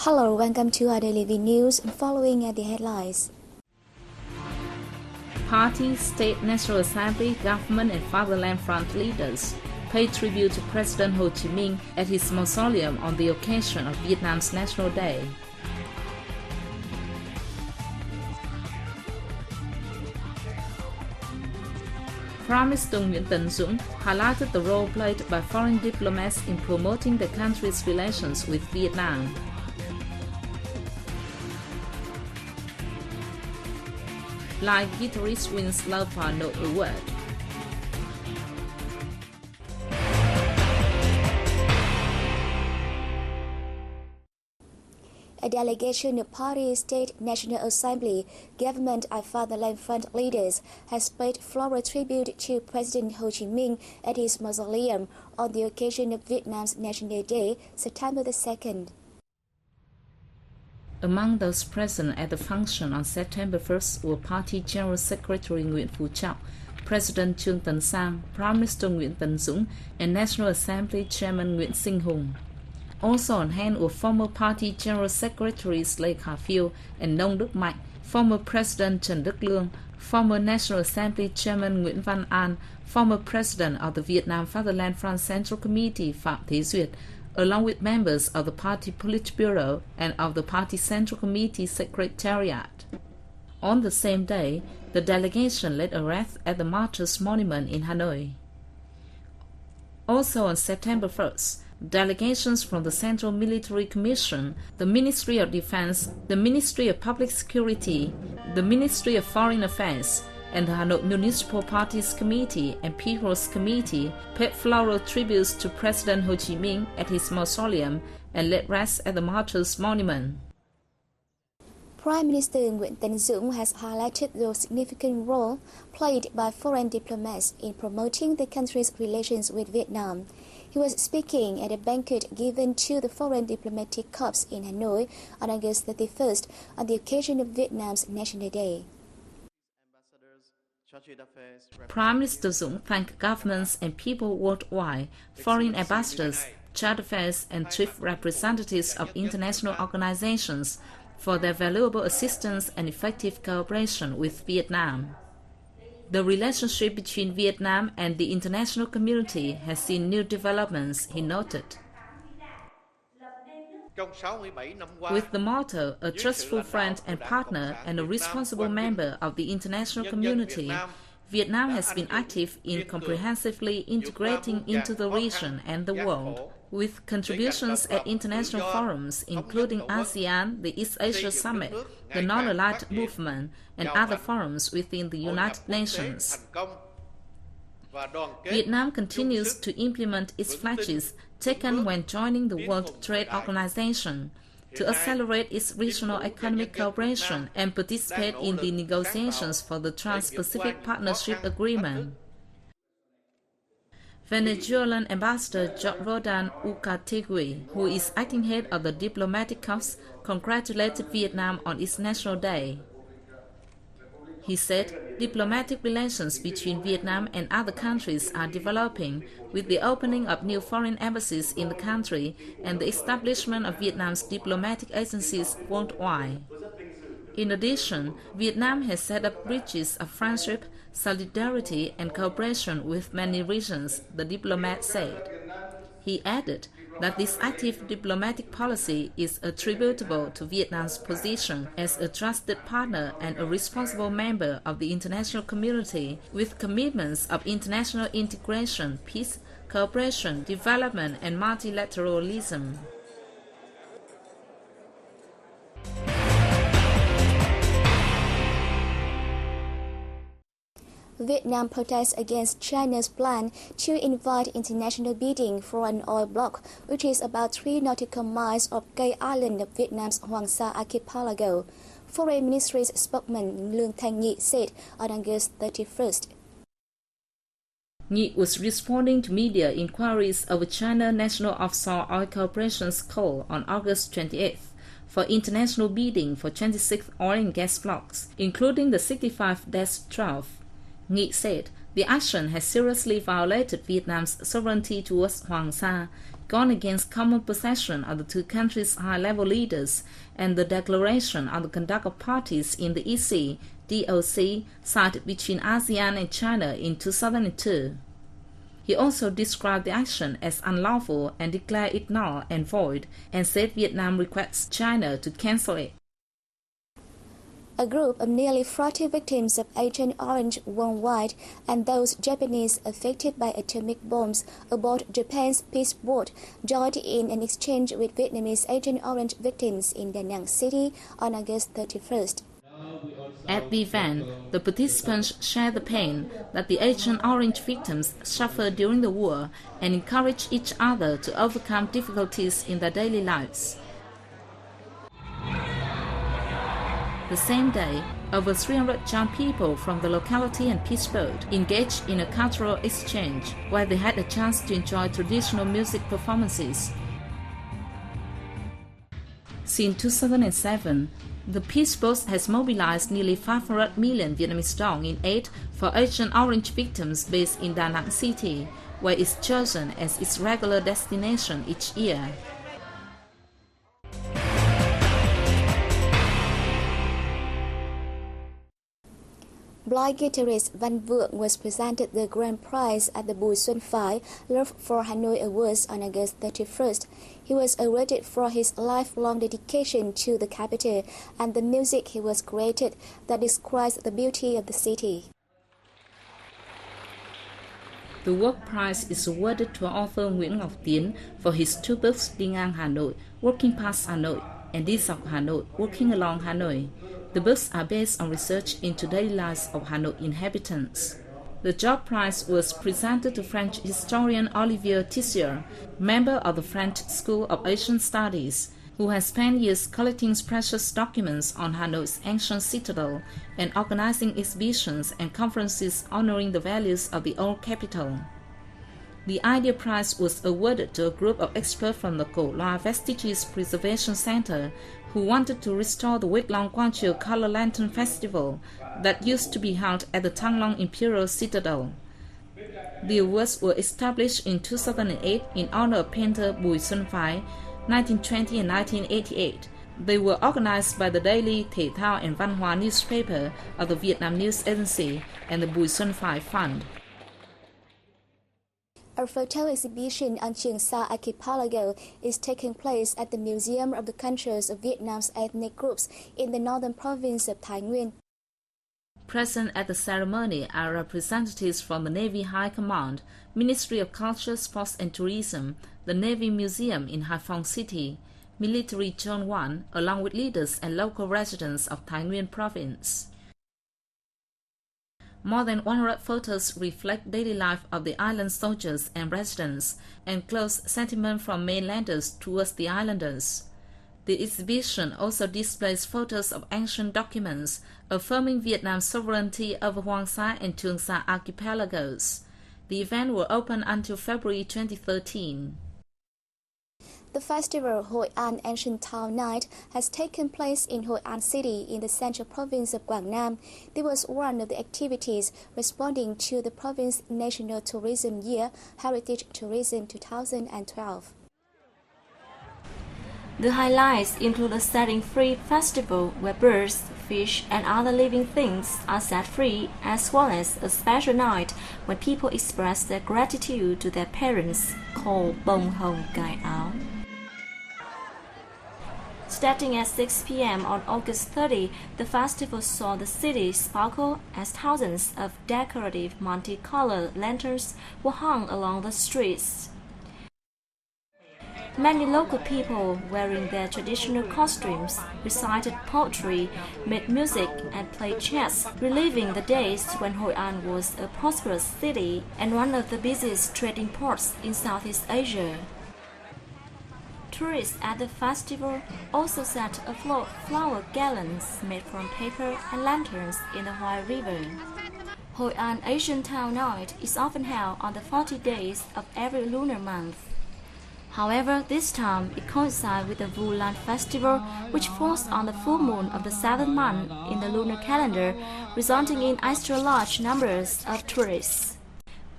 Hello, welcome to our daily VNews. Following are the headlines. Party, State National Assembly, Government and Fatherland Front leaders pay tribute to President Ho Chi Minh at his mausoleum on the occasion of Vietnam's National Day. Prime Minister Nguyễn Tấn Dũng highlighted the role played by foreign diplomats in promoting the country's relations with Vietnam. Live guitarist wins love for no award. A delegation of Party, State, National Assembly, Government and Fatherland Front leaders has paid floral tribute to President Ho Chi Minh at his mausoleum on the occasion of Vietnam's National Day, September the 2nd. Among those present at the function on September 1st were Party General Secretary Nguyễn Phú Trọng, President Trương Tấn Sang, Prime Minister Nguyễn Tấn Dũng, and National Assembly Chairman Nguyễn Sinh Hùng. Also on hand were former Party General Secretaries Lê Khả Phiêu and Nông Đức Mạnh, former President Trần Đức Lương, former National Assembly Chairman Nguyễn Văn An, former President of the Vietnam Fatherland Front Central Committee Phạm Thế Duyệt, along with members of the Party Politburo and of the Party Central Committee Secretariat. On the same day, the delegation led a wreath at the Martyrs' Monument in Hanoi. Also on September 1st, delegations from the Central Military Commission, the Ministry of Defense, the Ministry of Public Security, the Ministry of Foreign Affairs, and the Hanoi Municipal Parties Committee and People's Committee paid floral tributes to President Ho Chi Minh at his mausoleum and laid rest at the Martyrs' Monument. Prime Minister Nguyễn Tấn Dũng has highlighted the significant role played by foreign diplomats in promoting the country's relations with Vietnam. He was speaking at a banquet given to the Foreign Diplomatic Corps in Hanoi on August 31st on the occasion of Vietnam's National Day. Prime Minister Dũng thanked governments and people worldwide, foreign ambassadors, charge affairs and chief representatives of international organizations for their valuable assistance and effective cooperation with Vietnam. The relationship between Vietnam and the international community has seen new developments, he noted. With the motto, a trustful friend and partner and a responsible member of the international community, Vietnam has been active in comprehensively integrating into the region and the world, with contributions at international forums including ASEAN, the East Asia Summit, the Non-Aligned Movement, and other forums within the United Nations. Vietnam continues to implement its pledges taken when joining the World Trade Organization, to accelerate its regional economic cooperation and participate in the negotiations for the Trans-Pacific Partnership Agreement. Venezuelan Ambassador Jordan Ucategui, who is acting head of the diplomatic corps, congratulated Vietnam on its National Day. He said diplomatic relations between Vietnam and other countries are developing with the opening of new foreign embassies in the country and the establishment of Vietnam's diplomatic agencies worldwide. In addition, Vietnam has set up bridges of friendship, solidarity and cooperation with many regions, the diplomat said. He added that this active diplomatic policy is attributable to Vietnam's position as a trusted partner and a responsible member of the international community with commitments of international integration, peace, cooperation, development and multilateralism. Vietnam protests against China's plan to invite international bidding for an oil block, which is about 3 nautical miles of Cây Island of Vietnam's Hoàng Sa archipelago. Foreign Ministry's spokesman Lương Thanh Nghị said on August 31st. Nghị was responding to media inquiries over China National Offshore Oil Corporation's call on August 28th for international bidding for 26 oil and gas blocks, including the 65-12. Nghị said the action has seriously violated Vietnam's sovereignty towards Hoàng Sa, gone against common possession of the two countries' high-level leaders and the declaration on the conduct of parties in the EC, DOC, signed between ASEAN and China in 2002. He also described the action as unlawful and declared it null and void, and said Vietnam requests China to cancel it. A group of nearly 40 victims of Agent Orange worldwide and those Japanese affected by atomic bombs aboard Japan's peace boat joined in an exchange with Vietnamese Agent Orange victims in Da Nang City on August 31st. At the event, the participants shared the pain that the Agent Orange victims suffered during the war and encouraged each other to overcome difficulties in their daily lives. The same day, over 300 young people from the locality and peace boat engaged in a cultural exchange where they had a chance to enjoy traditional music performances. Since 2007, the peace boat has mobilized nearly 500 million Vietnamese dong in aid for Agent Orange victims based in Da Nang City, where it's chosen as its regular destination each year. Blind guitarist Văn Vượng was presented the grand prize at the Bùi Xuân Phái Love for Hanoi Awards on August 31st. He was awarded for his lifelong dedication to the capital and the music he was created that describes the beauty of the city. The work prize is awarded to author Nguyễn Ngọc Tiến for his two books Đi ngang Hà Nội, Walking Past Hanoi, and Đi dọc Hà Nội, Walking Along Hanoi. The books are based on research into daily lives of Hanoi inhabitants. The job prize was presented to French historian Olivier Tissier, member of the French School of Asian Studies, who has spent years collecting precious documents on Hanoi's ancient citadel and organizing exhibitions and conferences honoring the values of the old capital. The Idea Prize was awarded to a group of experts from the Co Loa Vestiges Preservation Center who wanted to restore the week-long Quang Triều Color Lantern Festival that used to be held at the Thăng Long Imperial Citadel. The awards were established in 2008 in honor of painter Bùi Xuân Phái, 1920 and 1988. They were organized by the daily Thể thao and Văn hóa newspaper of the Vietnam News Agency and the Bùi Xuân Phái Fund. A photo exhibition on Trường Sa Archipelago is taking place at the Museum of the Cultures of Vietnam's ethnic groups in the northern province of Thái Nguyên. Present at the ceremony are representatives from the Navy High Command, Ministry of Culture, Sports and Tourism, the Navy Museum in Hai Phong City, Military Zone 1, along with leaders and local residents of Thái Nguyên Province. More than 100 photos reflect daily life of the island soldiers and residents and close sentiment from mainlanders towards the islanders. The exhibition also displays photos of ancient documents affirming Vietnam's sovereignty over Hoàng Sa and Trường Sa archipelagos. The event will open until February 2013. The festival Hội An Ancient Town Night has taken place in Hội An City in the central province of Quảng Nam. This was one of the activities responding to the province's National Tourism Year, Heritage Tourism 2012. The highlights include a setting-free festival where birds, fish, and other living things are set free, as well as a special night when people express their gratitude to their parents, called Bông Hồng Cài Áo. Starting at 6 p.m. on August 30, the festival saw the city sparkle as thousands of decorative multicolored lanterns were hung along the streets. Many local people, wearing their traditional costumes, recited poetry, made music, and played chess, reliving the days when Hội An was a prosperous city and one of the busiest trading ports in Southeast Asia. Tourists at the festival also set afloat flower garlands made from paper and lanterns in the Hoài River. Hội An Asian Town Night is often held on the 40 days of every lunar month. However, this time it coincides with the Vu Lan Festival, which falls on the full moon of the 7th month in the lunar calendar, resulting in extra large numbers of tourists.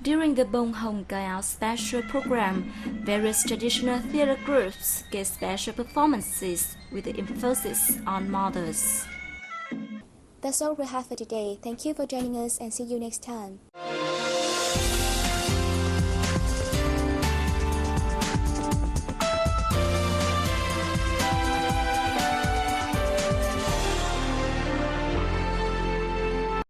During the Bông Hồng Cài Áo special program, various traditional theater groups gave special performances with the emphasis on mothers. That's all we have for today. Thank you for joining us and see you next time.